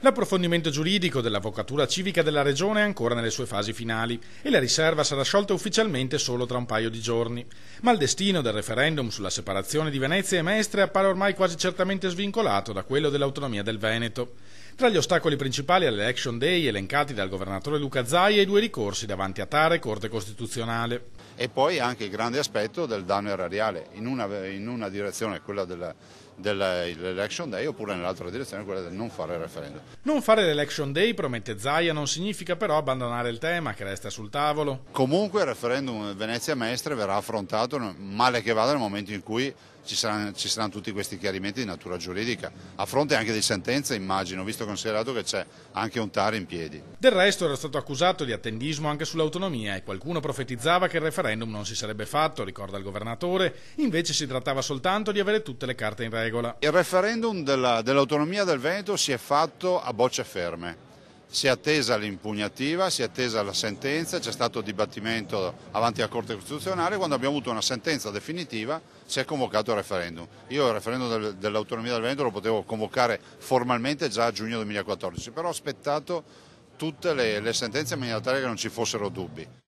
L'approfondimento giuridico dell'Avvocatura Civica della Regione è ancora nelle sue fasi finali e la riserva sarà sciolta ufficialmente solo tra un paio di giorni. Ma il destino del referendum sulla separazione di Venezia e Mestre appare ormai quasi certamente svincolato da quello dell'autonomia del Veneto. Tra gli ostacoli principali all'Election Day elencati dal governatore Luca Zaia i due ricorsi davanti a TAR e Corte Costituzionale. E poi anche il grande aspetto del danno erariale, in una direzione quella dell'Election Day oppure nell'altra direzione quella del non fare il referendum. Non fare l'Election Day, promette Zaia, non significa però abbandonare il tema che resta sul tavolo. Comunque il referendum Venezia-Mestre verrà affrontato, male che vada, nel momento in cui ci saranno tutti questi chiarimenti di natura giuridica, a fronte anche di sentenze, immagino, visto considerato che c'è anche un TAR in piedi. Del resto era stato accusato di attendismo anche sull'autonomia e qualcuno profetizzava che il referendum non si sarebbe fatto, ricorda il governatore, invece si trattava soltanto di avere tutte le carte in regola. Il referendum dell'autonomia del Veneto si è fatto a bocce ferme. Si è attesa l'impugnativa, si è attesa la sentenza, c'è stato dibattimento avanti alla Corte Costituzionale. Quando abbiamo avuto una sentenza definitiva si è convocato il referendum. Io il referendum dell'autonomia del Veneto lo potevo convocare formalmente già a giugno 2014, però ho aspettato tutte le sentenze in maniera tale che non ci fossero dubbi.